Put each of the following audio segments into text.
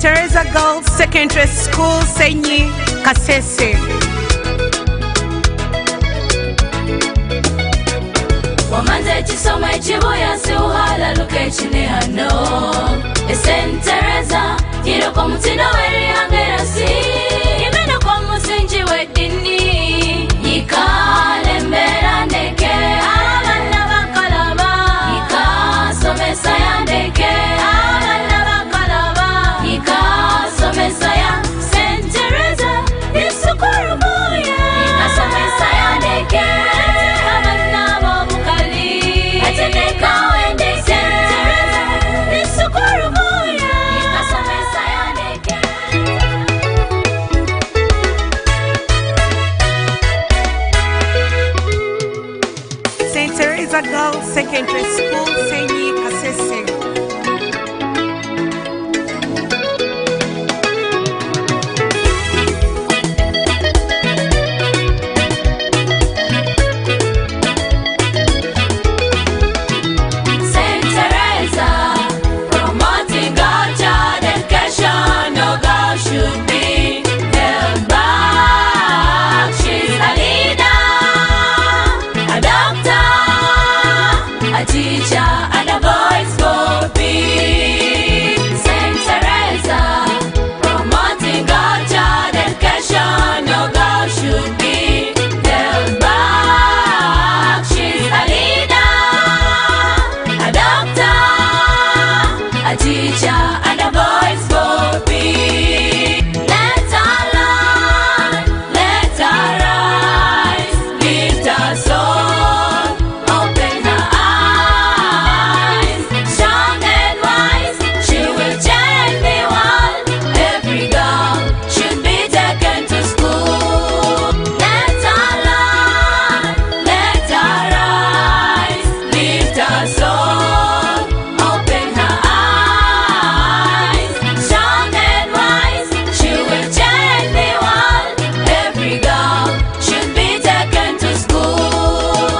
Tereza Girls Secondary School, Senyi, Kasese. Wamanze chisoma ichibuya si uhala luke chine hano. Esen Tereza, hiroko mutino weri hangera si. Imeno kwa musinji wedini. Yikale mbera neke. Abana bakalaba. Yika somesa ya neke. Abana bakalaba. Yika somesa ya. Sen Tereza, isukuru buya. Yika somesa ya neke. Abana babukali. Ateneka wende Sen Tereza, isukuru buya. Yika somesa ya neke. St. Tereza Girls Secondary School, Senyi, Kasese. Saint Tereza, promoting God child education, no girl should be held back. She's a leader, a doctor, a teacher, and a voice for peace. Saint Tereza, promoting God child education, no girl should be held back. She's a leader, a doctor, a teacher, and a voice for peace. Let her learn, let her rise, lift her soul, open her eyes. Strong and wise, she will change the world. Every girl should be taken to school. Let her learn, let her rise, lift her soul, open her eyes. Strong and wise, she will change the world. Every girl should be taken to school.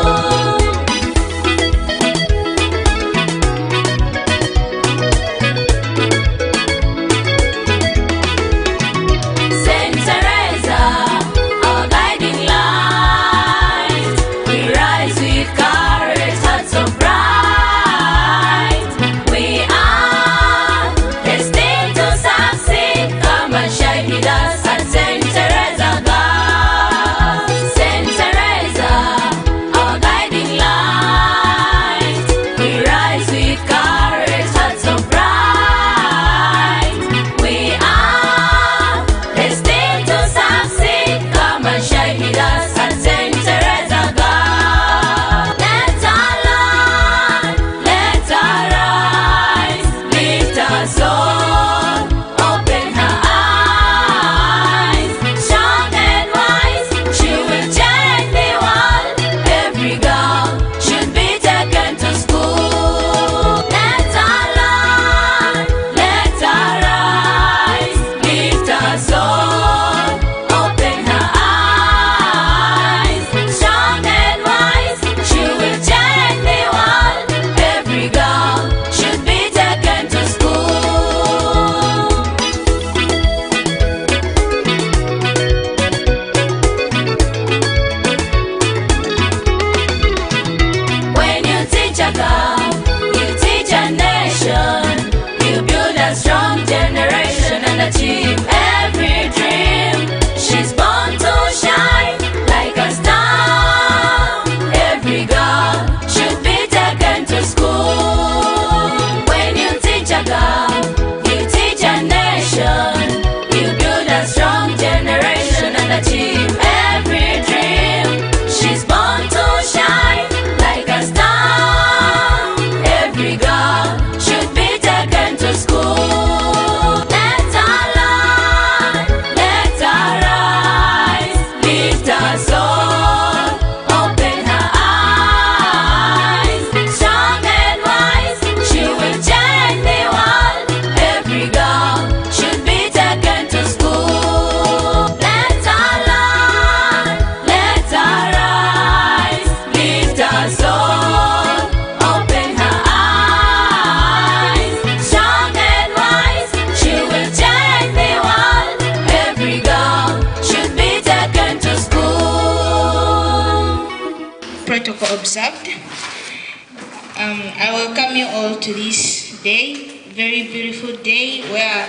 protocol observed. I welcome you all to this day, very beautiful day where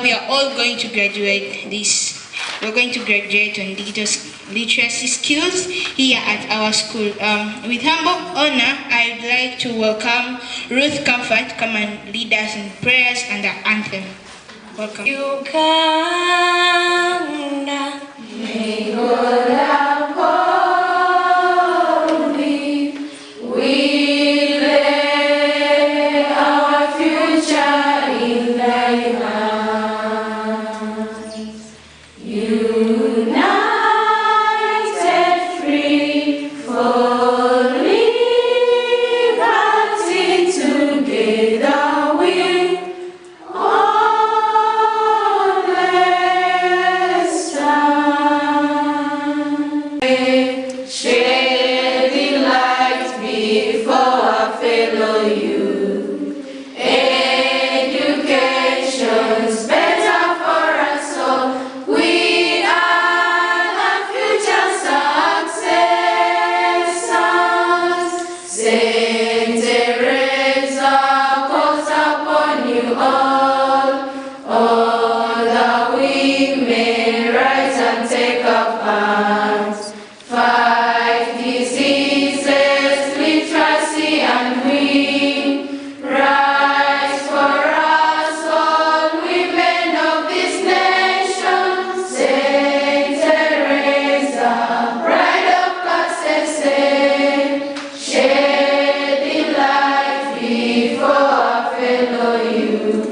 we are all going to graduate this. We're going to graduate on digital literacy skills here at our school. With humble honor, I'd like to welcome Ruth Comfort, come and lead us in prayers and the anthem. Welcome. Uganda, may God uphold thee. We lay our future in thy hands. United, free, for liberty, together we'll always stand. Share the light before our fellow youth. Education's better for us all. We are the future successors. Saint Tereza calls upon you all that we may rise and take up arms. Fight diseases, literacy, and win. Rise for us, all women of this nation. Saint Tereza, bride of classes, shed the light before our fellow youth.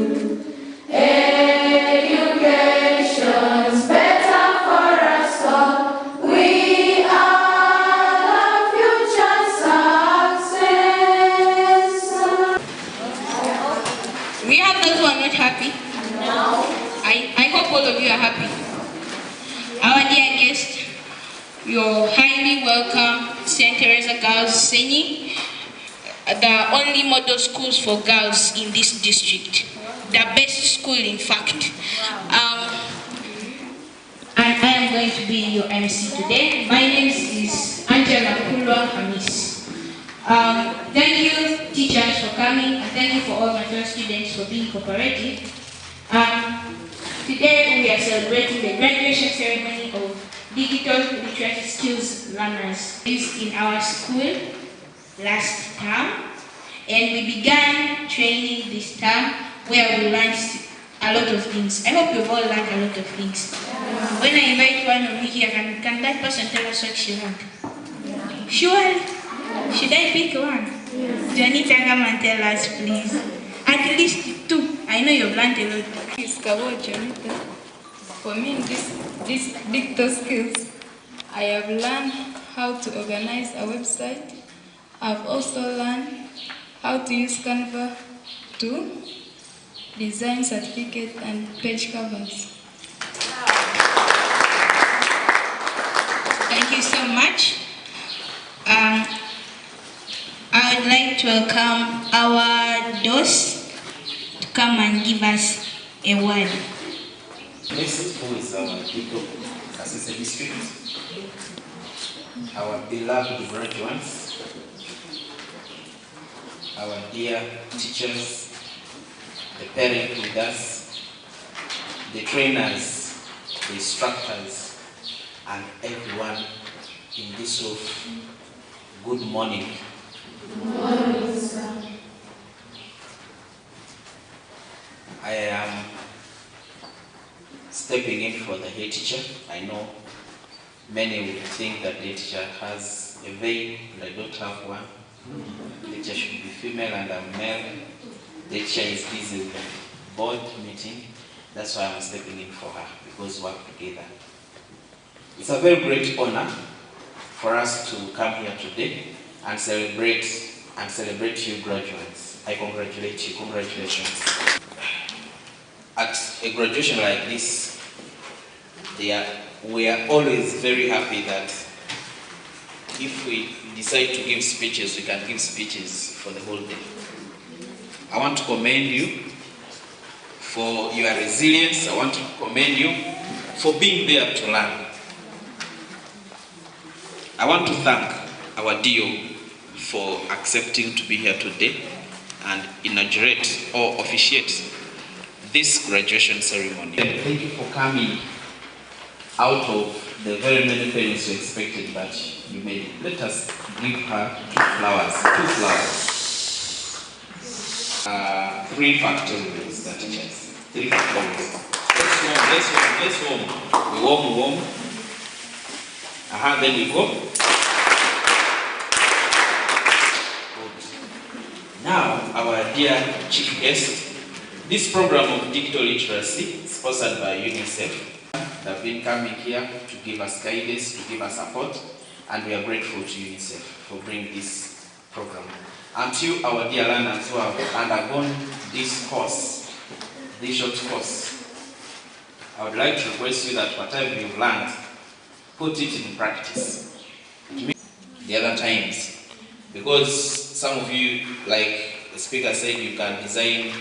Education's better for us all. We are the future successors. We have those who are not happy. No. I hope all of you are happy. Our dear guest, you're highly welcome, St. Teresa Girls Senyi, the only model schools for girls in this district. The best school, in fact. And I am going to be your MC today. My name is Angela Kulwa Hamis. Thank you, teachers, for coming, and thank you for all my fellow students for being cooperative. Today we are celebrating the graduation ceremony of digital literacy skills learners used in our school last term, and we began training this term where we learned a lot of things. I hope you've all learned a lot of things. When I invite one of you here, can that person tell us what she learned? Sure. Should I pick one? Janita, come and tell us, please. At least two. I know you've learned a lot. Janita. For me, this digital skills, I have learned how to organize a website. I've also learned how to use Canva to design certificate and page covers. Thank you so much. I would like to welcome our DOS to come and give us a word. Next, who is our digital assistant district, our beloved graduates, our dear teachers, the parents with us, the trainers, the instructors, and everyone in this roof. Good morning. Good morning, sir. I am stepping in for the head teacher. I know many would think that the teacher has a veil, but I don't have one. The teacher should be female and I'm male. The teacher is busy with a board meeting. That's why I'm stepping in for her, because we work together. It's a very great honor for us to come here today and celebrate you graduates. I congratulate you. Congratulations. At a graduation like this, we are always very happy that if we decide to give speeches, we can give speeches for the whole day. I want to commend you for your resilience. I want to commend you for being there to learn. I want to thank our DO for accepting to be here today and inaugurate or officiate this graduation ceremony. Thank you for coming out of the very many parents you expected, but you made it. Let us give her two flowers. 3 factorials, the teachers. 3 factorials. Let's warm. We warm. Then we go. Good. Now, our dear chief guest, this program of digital literacy, sponsored by UNICEF, have been coming here to give us guidance, to give us support, and we are grateful to UNICEF for bringing this program. And to our dear learners who have undergone this course, this short course, I would like to request you that whatever you've learned, put it in practice. The other times, because some of you, like the speaker said, you can design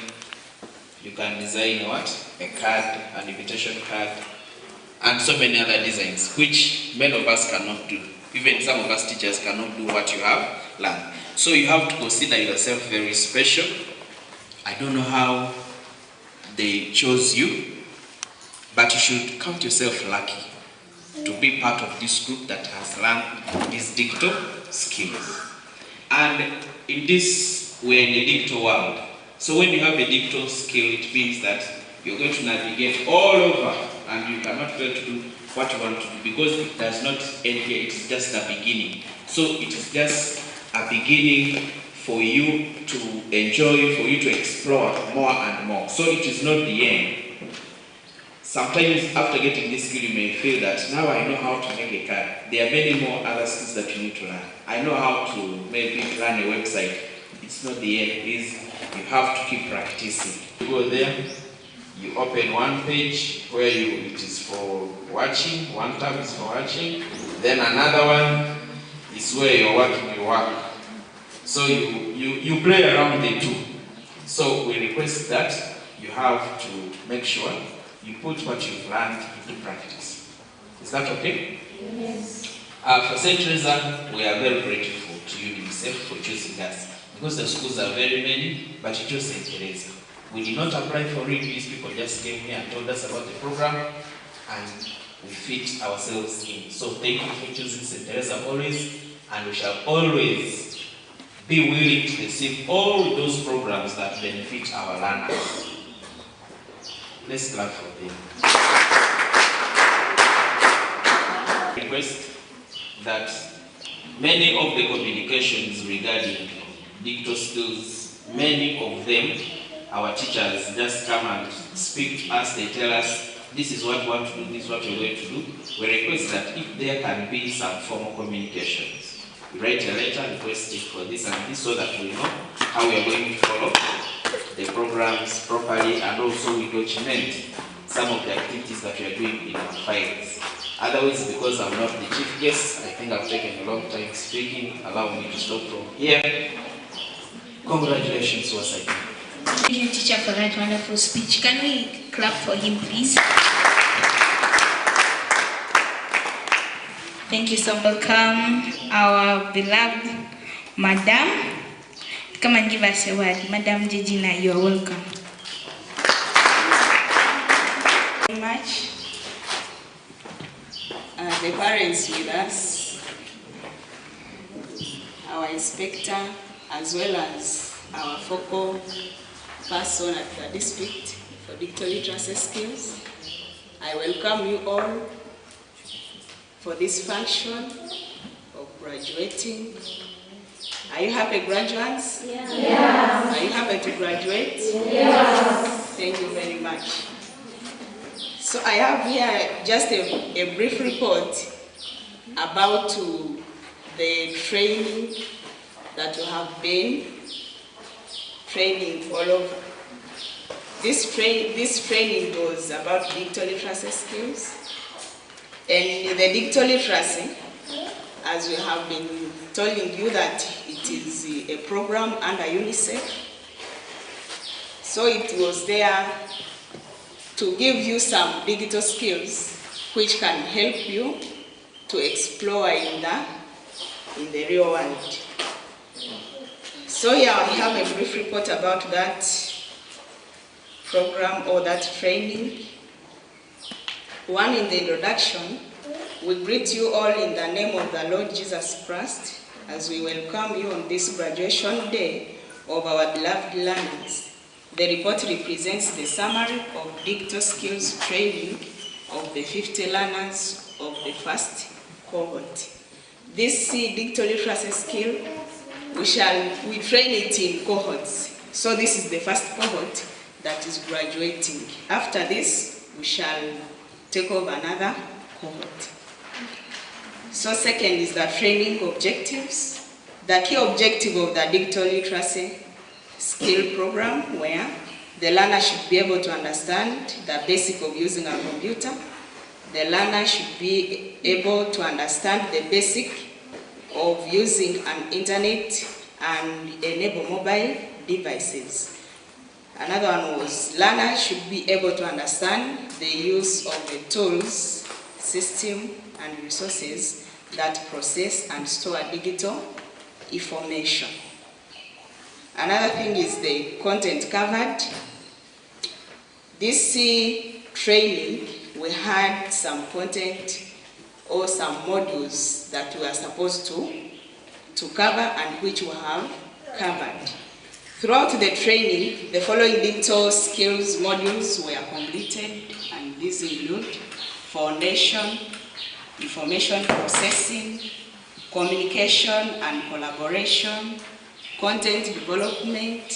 what? A card, an invitation card, and so many other designs, which many of us cannot do. Even some of us teachers cannot do what you have learned. So you have to consider yourself very special. I don't know how they chose you, but you should count yourself lucky to be part of this group that has learned these digital skills. And in this, we're in a digital world. So when you have a digital skill, it means that you're going to navigate all over and you cannot fail to do what you want to do, because it does not end here, it's just a beginning. So it is just a beginning for you to enjoy, for you to explore more and more. So it is not the end. Sometimes after getting this skill, you may feel that now I know how to make a card. There are many more other skills that you need to learn. I know how to maybe run a website. It's not the end. You have to keep practicing. You go there, you open one page where it is for watching, one tab is for watching, then another one is where you're working your work. So you play around the two. So we request that you have to make sure you put what you've learned into practice. Is that okay? Yes. For St. Teresa, we are very grateful to you, UNICEF, for choosing us. Because the schools are very many, but you chose St. Teresa. We did not apply for it. These people just came here and told us about the program, and we fit ourselves in. So thank you for choosing St. Teresa always, and we shall always be willing to receive all those programs that benefit our learners. Let's clap for them. Request that many of the communications regarding digital skills, many of them, our teachers just come and speak to us. They tell us, this is what we want to do, this is what we're going to do. We request that if there can be some formal communications, we write a letter requesting for this and this, so that we know how we are going to follow the programs properly, and also we document some of the activities that we are doing in our files. Otherwise, because I'm not the chief guest, I think I've taken a long time speaking. Allow me to stop from here. Congratulations once again. Thank you, teacher, for that wonderful speech. Can we clap for him, please? Thank you so much. Welcome our beloved Madam. Come and give us a word. Madam Jejina, you are welcome. Very much. The parents with us, our inspector, as well as our focal person at the district for digital literacy skills. I welcome you all for this function of graduating. Are you happy, graduates? Yes. Are you happy to graduate? Yes. Thank you very much. So I have here just a brief report about the training that you have been training all over. This training was about digital literacy skills. And the digital literacy, as we have been telling you, that it is a program under UNICEF. So it was there to give you some digital skills which can help you to explore in the in the real world. So here we have a brief report about that program or that training. One, in the introduction, we greet you all in the name of the Lord Jesus Christ as we welcome you on this graduation day of our beloved learners. The report represents the summary of digital skills training of the 50 learners of the first cohort. This digital literacy skill, we train it in cohorts. So this is the first cohort that is graduating. After this, we shall take over another cohort. So second is the training objectives. The key objective of the digital literacy skill program, where the learner should be able to understand the basic of using a computer. The learner should be able to understand the basic of using an internet and enable mobile devices. Another one was learners should be able to understand the use of the tools, system, and resources that process and store digital information. Another thing is the content covered. This training, we had some content or some modules that we are supposed to cover and which we have covered. Throughout the training, the following digital skills modules were completed, and these include foundation, information processing, communication and collaboration, content development,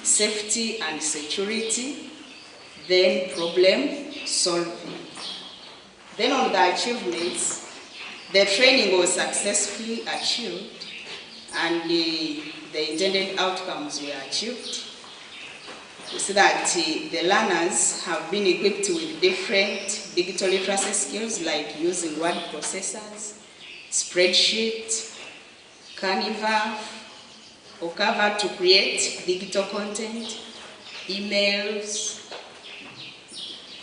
safety and security, then problem solving. Then on the achievements, the training was successfully achieved and the intended outcomes were achieved. We see that the learners have been equipped with different digital literacy skills like using word processors, spreadsheet, Canva, or Canva to create digital content, emails,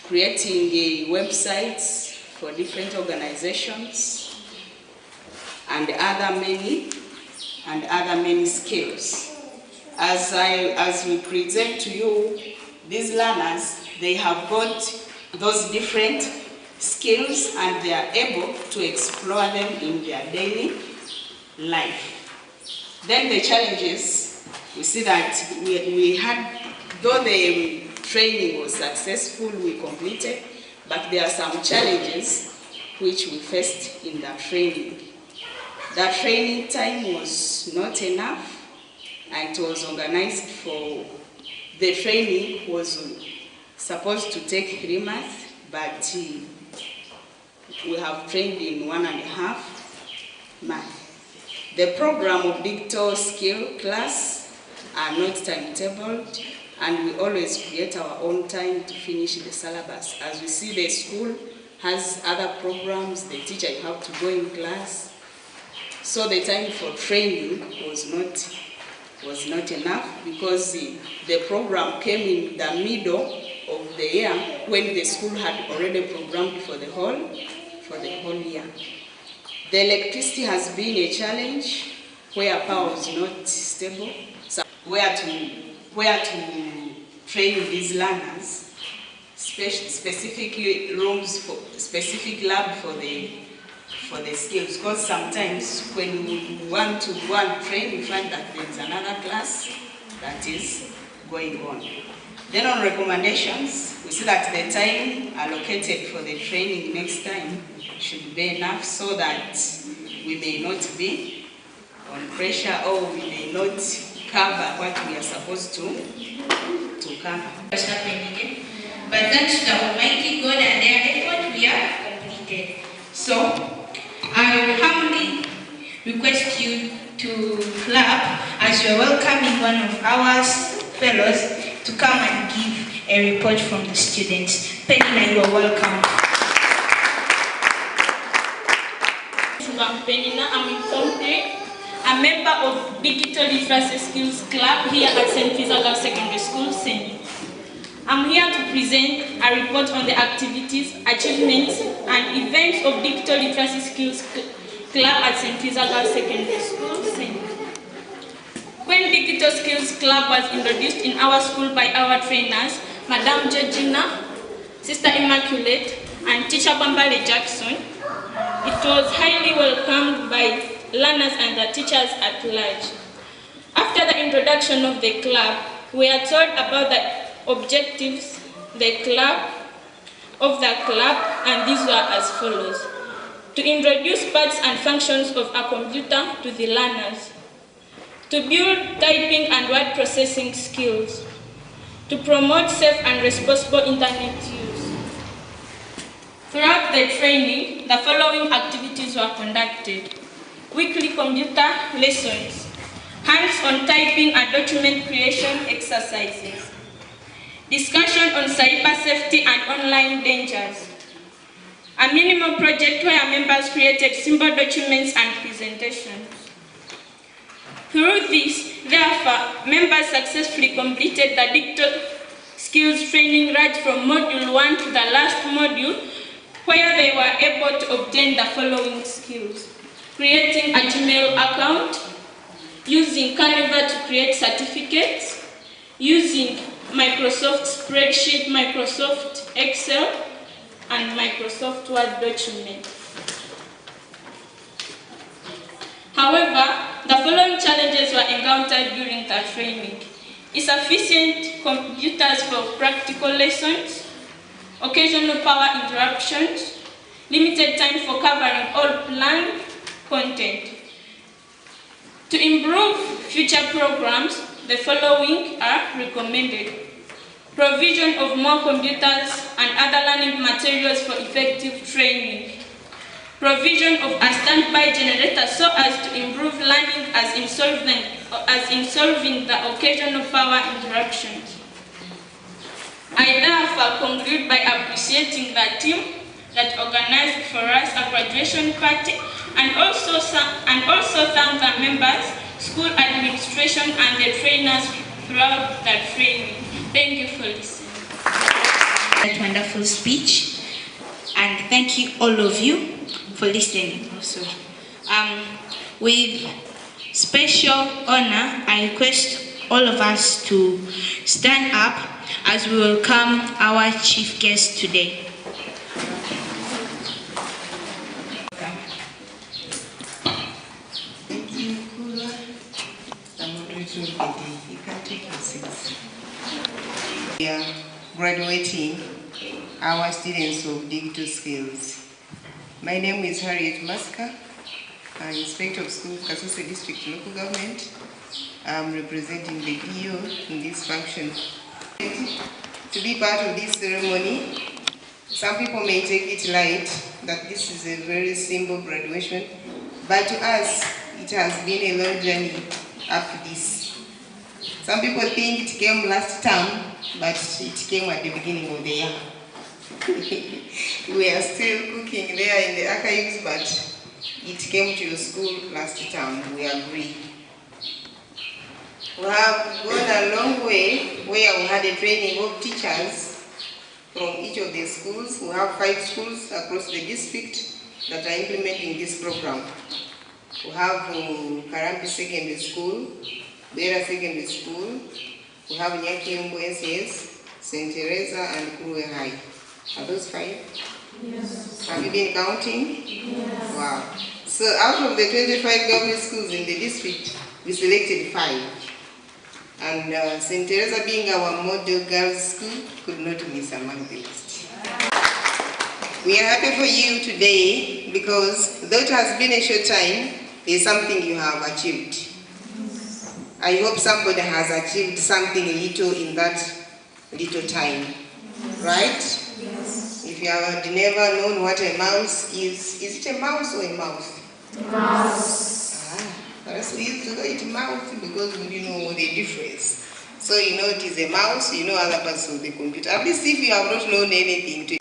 creating websites for different organizations, and other many skills. As we present to you, these learners, they have got those different skills and they are able to explore them in their daily life. Then the challenges, we see that we had, though the training was successful, we completed, but there are some challenges which we faced in the training. The training time was not enough, and it was organized for, the training was supposed to take 3 months, but we have trained in 1.5 months. The program of digital skill class are not timetabled, and we always create our own time to finish the syllabus. As we see, the school has other programs, the teacher have to go in class, so the time for training was not enough, because the program came in the middle of the year when the school had already programmed for the whole year. The electricity has been a challenge where power was not stable. So where to train these learners, specifically rooms for specific lab for the skills, because sometimes when we want to go and train, we find that there is another class that is going on. Then on recommendations, we see that the time allocated for the training next time should be enough so that we may not be on pressure, or we may not cover what we are supposed to cover. What's happening again? But thanks to the Almighty God and their effort, we are completed. So, I will humbly request you to clap as you are welcoming one of our fellows to come and give a report from the students. Penina, you are welcome. I'm Penina, I'm in Form 3, a member of Digital Literacy Skills Club here at St. Tereza Secondary School, Sydney. I'm here to present a report on the activities, achievements, and events of Digital Literacy Skills Club at St. Teresa Girls Secondary School, St. When Digital Skills Club was introduced in our school by our trainers, Madam Georgina, Sister Immaculate, and Teacher Bambale Jackson, it was highly welcomed by learners and the teachers at large. After the introduction of the club, we are told about the objectives of the club, and these were as follows: to introduce parts and functions of a computer to the learners, to build typing and word processing skills, to promote safe and responsible internet use. Throughout the training, the following activities were conducted: weekly computer lessons, hands-on typing and document creation exercises, discussion on cyber safety and online dangers, a minimum project where members created simple documents and presentations. Through this, therefore, members successfully completed the digital skills training right from module 1 to the last module, where they were able to obtain the following skills: creating a Gmail account, using Canva to create certificates, using Microsoft Spreadsheet, Microsoft Excel, and Microsoft Word documents. However, the following challenges were encountered during the training: insufficient computers for practical lessons, occasional power interruptions, limited time for covering all planned content. To improve future programs, the following are recommended: provision of more computers and other learning materials for effective training, provision of a standby generator so as to improve learning as in solving the occasional power interruptions. I therefore conclude by appreciating the team that organized for us a graduation party, and also thank the members, school administration, and the trainers throughout the training. Thank you for listening. That wonderful speech, and thank you all of you for listening also. With special honor, I request all of us to stand up as we welcome our chief guest today. Thank you, Kula. You can take your seats. We are graduating our students of digital skills. My name is Harriet Maska. I'm Inspector of Schools, Kasose District Local Government. I'm representing the DO in this function. To be part of this ceremony, some people may take it light that this is a very simple graduation, but to us, it has been a long journey up to this. Some people think it came last term, but it came at the beginning of the year. We are still cooking there in the archives, but it came to your school last term, we agree. We have gone a long way where we had a training of teachers from each of the schools. We have 5 schools across the district that are implementing this program. We have Karampi Secondary School, Bera Secondary School, we have Nyakimbo SS, St. Tereza, and Kuruwe High. Are those 5? Yes. Have you been counting? Yes. Wow. So out of the 25 government schools in the district, we selected 5. And St. Teresa, being our model girls' school, could not miss among the list. We are happy for you today because though it has been a short time, there's something you have achieved. I hope somebody has achieved something little in that little time, right? Yes. If you have never known what a mouse is it a mouse or a mouse? Mouse. We used to call it mouse because we didn't know the difference. So you know it is a mouse, you know other parts of the computer. At least if you have not known anything,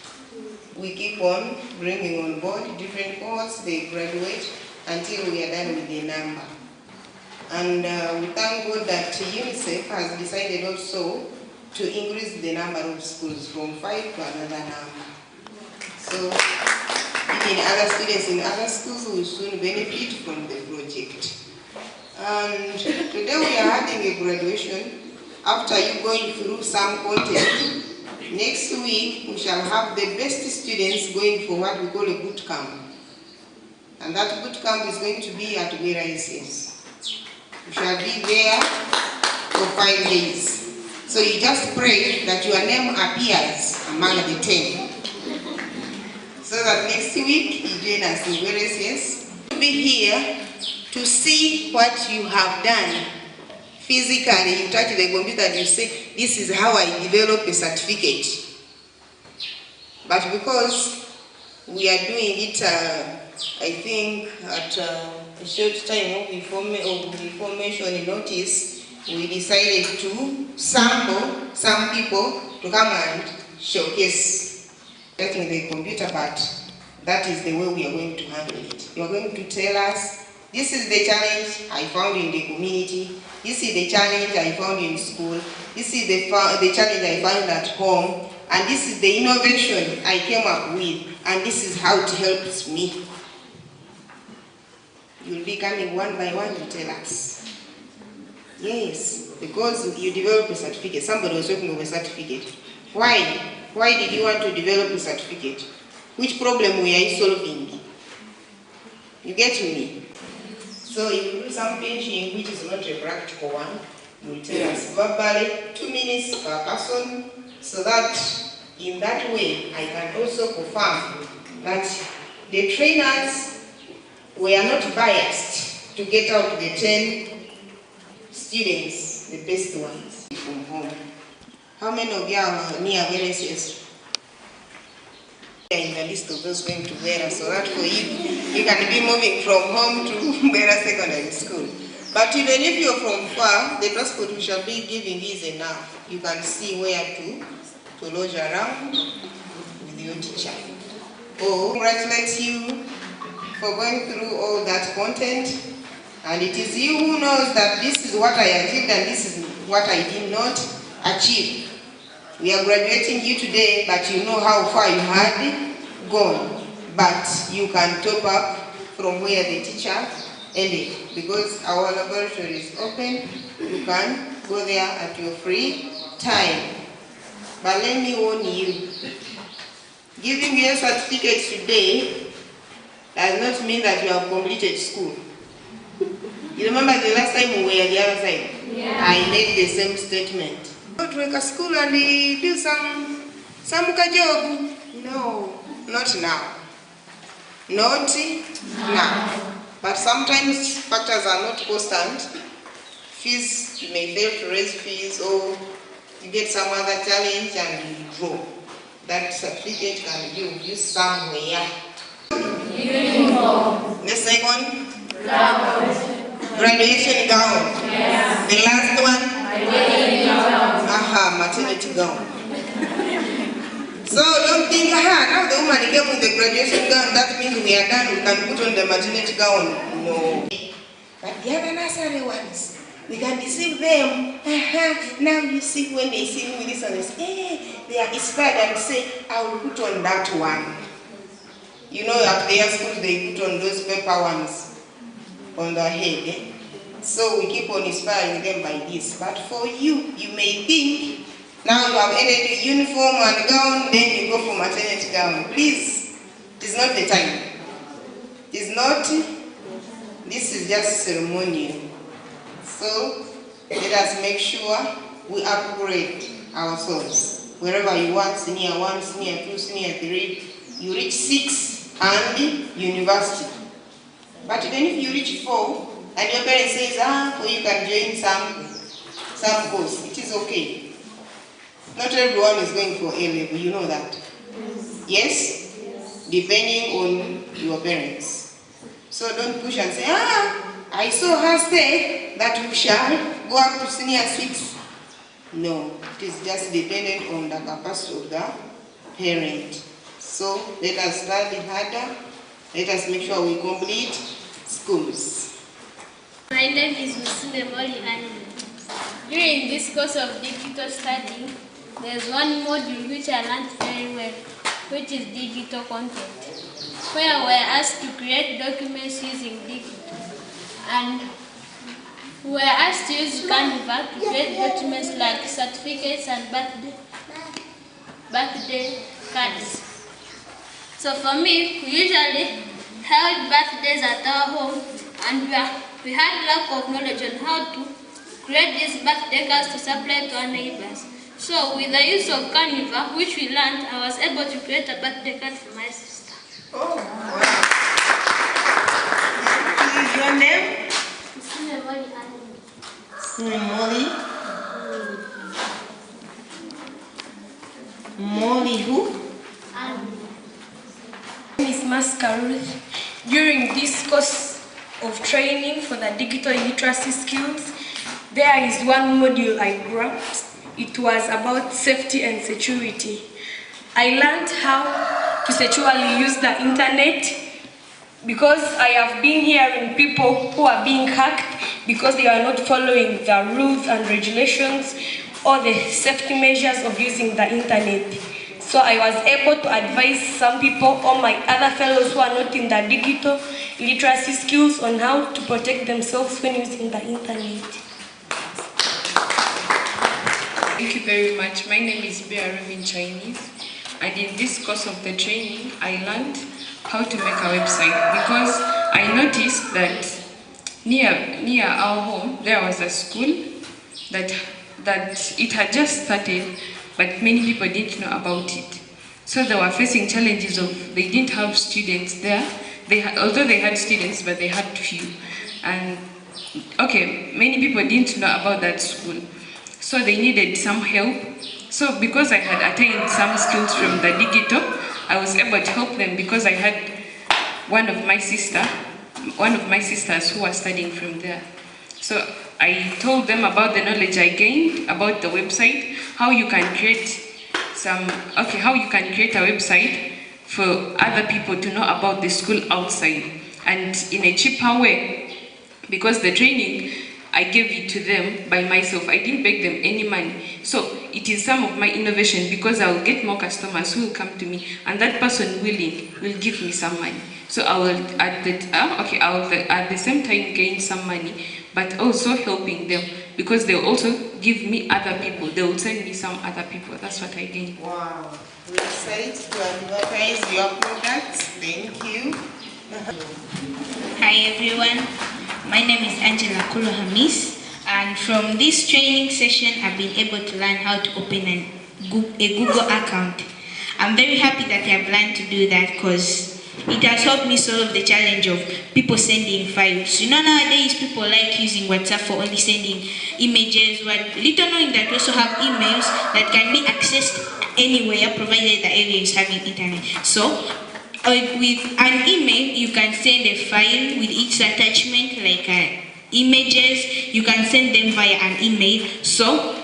we keep on bringing on board different cohorts, they graduate until we are done with the number. And we thank God that UNICEF has decided also to increase the number of schools from 5 to another number. So Even other students in other schools will soon benefit from the project. And today we are having a graduation. After you going through some content, next week we shall have the best students going for what we call a boot camp. And that boot camp is going to be at Wera SS. We shall be there for 5 days. So you just pray that your name appears among the 10. So that next week you join us in Wera SS. We'll be here to see what you have done. Physically, you touch the computer and you say, this is how I develop a certificate. But because we are doing it, I think, at a short time of information notice, we decided to sample some people to come and showcase getting the computer part. That is the way we are going to handle it. You are going to tell us, this is the challenge I found in the community. This is the challenge I found in school. This is the challenge I found at home. And this is the innovation I came up with. And this is how it helps me. You'll be coming one by one to tell us. Yes, because you develop a certificate. Somebody was talking of a certificate. Why? Why did you want to develop a certificate? Which problem were you solving? You get me? So if you do some pinching, which is not a practical one, you will tell us verbally, 2 minutes per person, so that in that way I can also confirm that the trainers were not biased to get out the 10 students, the best ones from home. How many of you are near Wera SS? In the list of those going to Wera, so that for you can be moving from home to Wera Secondary School. But even if you're from far, the transport we shall be giving is enough. You can see where to lodge around with your teacher. Oh, congratulate you for going through all that content. And it is you who knows that this is what I achieved and this is what I did not achieve. We are graduating you today, but you know how far you had gone. But you can top up from where the teacher ended. Because our laboratory is open, you can go there at your free time. But let me warn you, giving you a certificate today does not mean that you have completed school. You remember the last time we were at the other side? Yeah. I made the same statement. Go to a school and do some job. No, not now. Not now. But sometimes factors are not constant. Fees, you may fail to raise fees, or you get some other challenge and you draw. That certificate can be used somewhere. Uniform. The second? Gown. Graduation gown. Yes. The last one? Maternity gown. Maternity gown. So don't think, now the woman came with the graduation gown, that means we are done, we can put on the maternity gown. No. But the other nursery ones, we can deceive them. Now you see when they see me with this and they say, they are inspired and say, I will put on that one. You know, at their school they put on those paper ones on their head. So we keep on inspiring them by this. But for you, you may think, now you have ended your uniform and gown, then you go for maternity gown. Please, it's not the time. It's not, this is just ceremonial. So let us make sure we upgrade ourselves. Wherever you want, senior 1, senior 2, senior 3, you reach 6 and university. But even if you reach 4, and your parent says, well, you can join some course, it is okay. Not everyone is going for A level, you know that. Yes? Depending on your parents. So don't push and say, I saw her say that we shall go up to senior 6. No, it is just dependent on the capacity of the parent. So let us study harder. Let us make sure we complete schools. My name is Musinde Moli, and during this course of digital studying, there's one module which I learned very well, which is digital content. where we are asked to create documents using digital. And we are asked to use Canva to create documents like certificates and birthday cards. So for me, we usually held birthdays at our home, and we had lack of knowledge on how to create these birthday cards to supply to our neighbors. So with the use of Canva, which we learned, I was able to create a birthday card for my sister. Oh, wow. Please, your name? Molly. Molly who? Miss Mascaruth. During this course of training for the digital literacy skills, there is one module I grasped. It was about safety and security. I learned how to securely use the internet because I have been hearing people who are being hacked because they are not following the rules and regulations or the safety measures of using the internet. So I was able to advise some people or my other fellows who are not in the digital literacy skills on how to protect themselves when using the internet. Thank you very much. My name is Bearu in Chinese, and in this course of the training, I learned how to make a website because I noticed that near our home there was a school that it had just started, but many people didn't know about it. So they were facing challenges of they didn't have students there. Although they had students, but they had few. And okay, many people didn't know about that school. So they needed some help. So because I had attained some skills from the digital, I was able to help them because I had one of my sisters who was studying from there. So I told them about the knowledge I gained about the website, how you can create a website for other people to know about the school outside and in a cheaper way, because the training I gave it to them by myself. I didn't beg them any money. So it is some of my innovation because I will get more customers who will come to me, and that person will give me some money. So I will at the same time gain some money, but also helping them because they will also give me other people. They will send me some other people. That's what I gain. Wow. We're excited to advertise your products. Thank you. Hi everyone, my name is Angela Kulu Hamis, and from this training session I've been able to learn how to open a Google account. I'm very happy that I've learned to do that because it has helped me solve the challenge of people sending files. You know, nowadays people like using WhatsApp for only sending images, little knowing that we also have emails that can be accessed anywhere provided the area is having internet. So with an email, you can send a file with its attachment, like images. You can send them via an email. So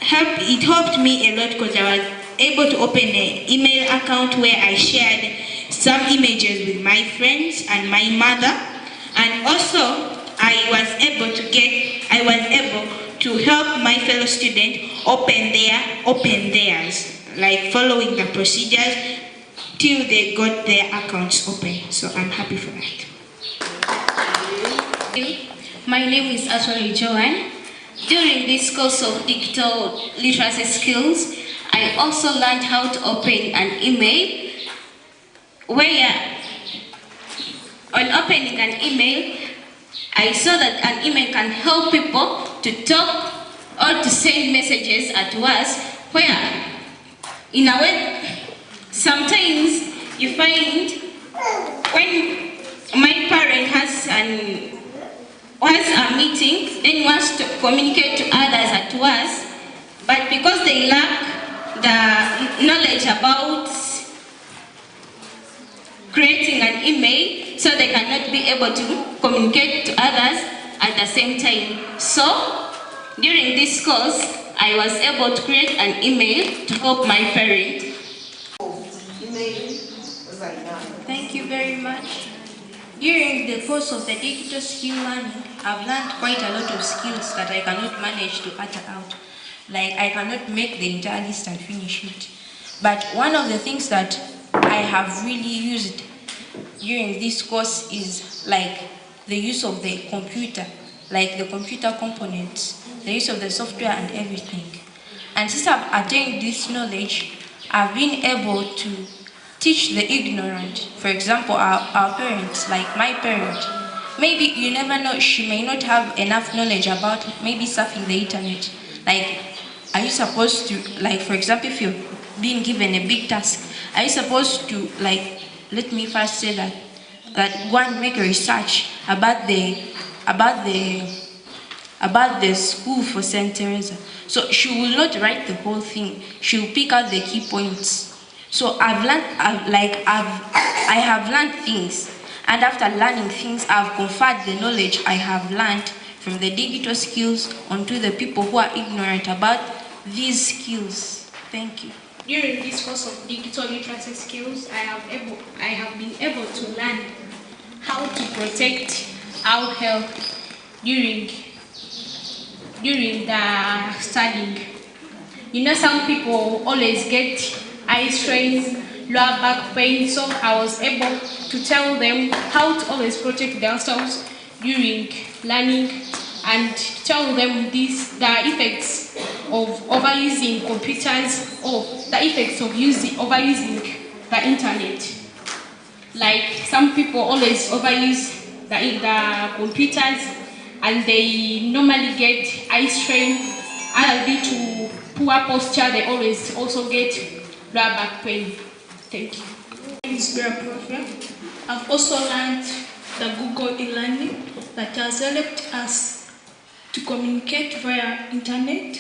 it helped me a lot because I was able to open an email account where I shared some images with my friends and my mother, and also I was able to help my fellow student open theirs, like following the procedures till they got their accounts open. So I'm happy for that. My name is Aswari Joanne. During this course of digital literacy skills, I also learned how to open an email, where on opening an email, I saw that an email can help people to talk or to send messages at once, where in a way, sometimes you find when my parent has a meeting, then wants to communicate to others at once, but because they lack the knowledge about creating an email, so they cannot be able to communicate to others at the same time. So during this course, I was able to create an email to help my parent. Thank you very much. During the course of the digital skill learning, I've learned quite a lot of skills that I cannot manage to utter out. Like I cannot make the entire list and finish it. But one of the things that I have really used during this course is like the use of the computer, like the computer components, the use of the software and everything. And since I've attained this knowledge, I've been able to teach the ignorant. For example, our parents, like my parent. Maybe you never know, she may not have enough knowledge about maybe surfing the internet. Like, are you supposed to, like, for example, if you're being given a big task, are you supposed to, like, let me first say that go and make a research about the school for St. Tereza. So she will not write the whole thing. She will pick out the key points. So I have learned things, and after learning things, I've conferred the knowledge I have learned from the digital skills onto the people who are ignorant about these skills. Thank you. During this course of digital literacy skills, I have been able to learn how to protect our health during the studying. You know, some people always get eye strains, lower back pain, so I was able to tell them how to always protect themselves during learning and tell them the effects of overusing computers or the effects of overusing the internet. Like some people always overuse the computers and they normally get eye strain, and due to poor posture, they always also get lower back pain. Thank you. My name is Bera Profia. I've also learned the Google e-learning that has helped us to communicate via internet,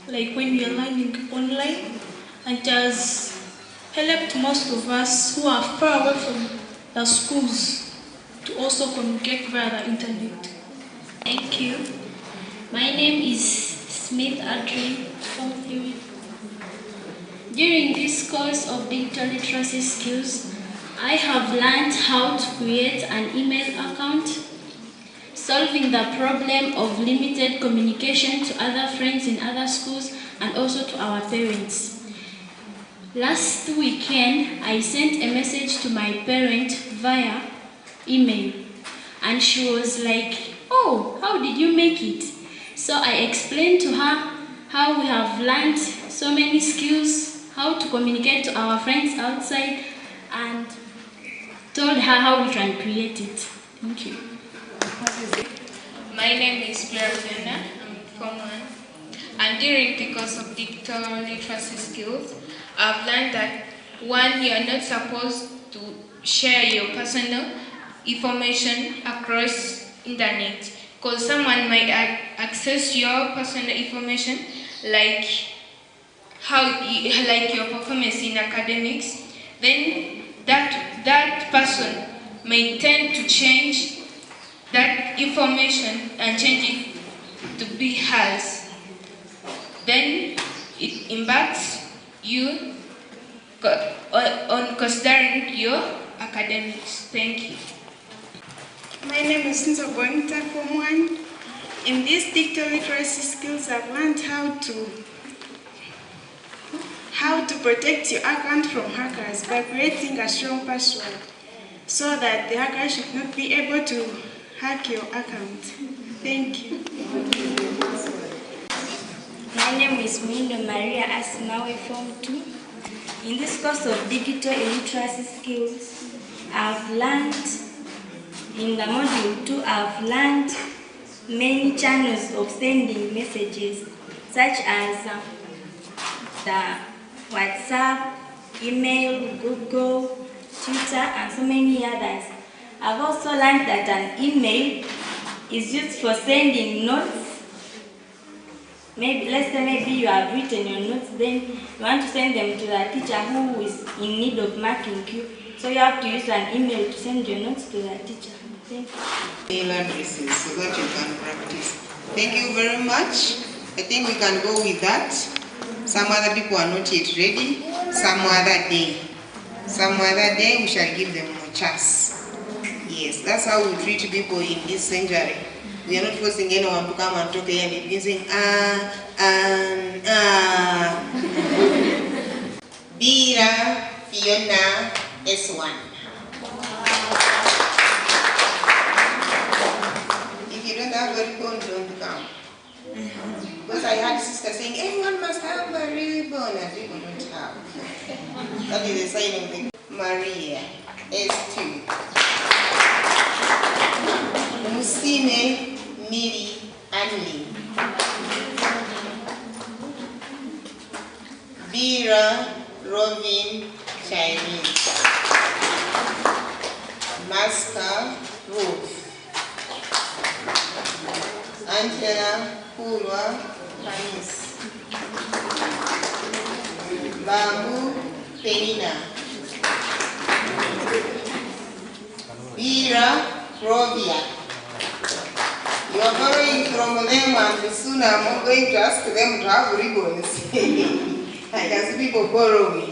like when we are learning online, and has helped most of us who are far away from the schools to also communicate via the internet. Thank you. My name is Smith Adrian from Theory. During this course of digital literacy skills, I have learned how to create an email account, solving the problem of limited communication to other friends in other schools and also to our parents. Last weekend, I sent a message to my parent via email, and she was like, "Oh, how did you make it?" So I explained to her how we have learned so many skills, how to communicate to our friends outside, and told her how we can create it. Thank you. My name is Bernana. I'm from Form 1. And during the course of digital literacy skills, I've learned that one, you are not supposed to share your personal information across internet, because someone might access your personal information, like your performance in academics. Then that person may tend to change that information and change it to be hers. Then it impacts you on considering your academics. Thank you. My name is Sinta Bonita Form 1. In these digital literacy skills, I've learned how to protect your account from hackers by creating a strong password so that the hacker should not be able to hack your account. Thank you. My name is Mindo Maria Asimawe, Form 2. In this course of digital literacy skills, I've learned, in the module 2, I've learned many channels of sending messages, such as the WhatsApp, email, Google, Twitter, and so many others. I've also learned that an email is used for sending notes. Let's say you have written your notes, then you want to send them to the teacher who is in need of marking you. So you have to use an email to send your notes to the teacher. Thank you. Email addresses so that you can practice. Thank you very much. I think we can go with that. Some other people are not yet ready. Some other day we shall give them a chance. Yes, that's how we treat people in this century. We are not forcing anyone to come and talk here and begin saying, Bira, Fiona, S1. have a ribbon, don't come. Because I had sister saying, everyone must have a ribbon, and people don't have. That is the sign of the Maria, S2. Musime, Miri, Anli. Bira, Robin, Chinese. Maska, Ruth. Angela, Purwa, Panis. Babu, Penina. Bira, Robia. You are borrowing from them and soon I'm going to ask them to have ribbons. I can see people borrowing.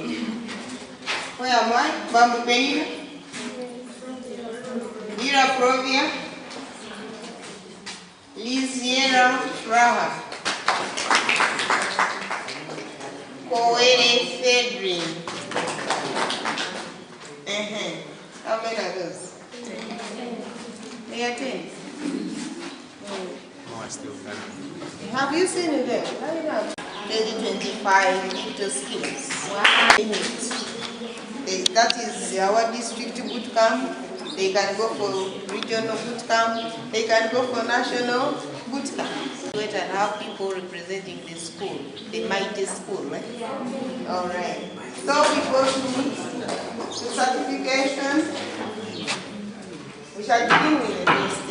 Where am I? Babu Penina? Bira Provia? Liziera Fraha. Koere Fedrin. How many are those? They are 10. Have you seen them? 2025 digital skills. That is our district boot camp. They can go for regional boot camp. They can go for national boot camp. Wait and have people representing the school, the mighty school, right? All right. So we go to certification. We shall begin with the list.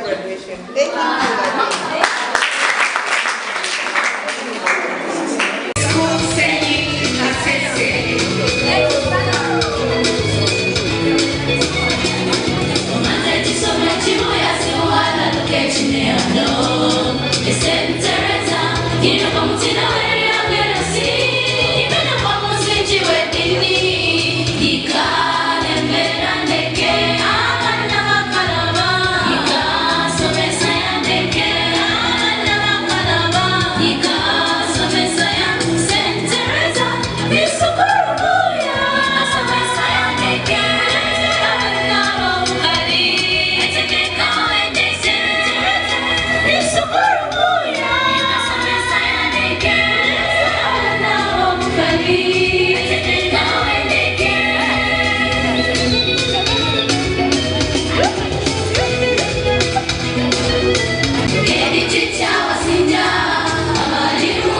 Graduation. Thank you. School singing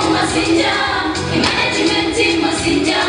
Masinja, management team Masinja,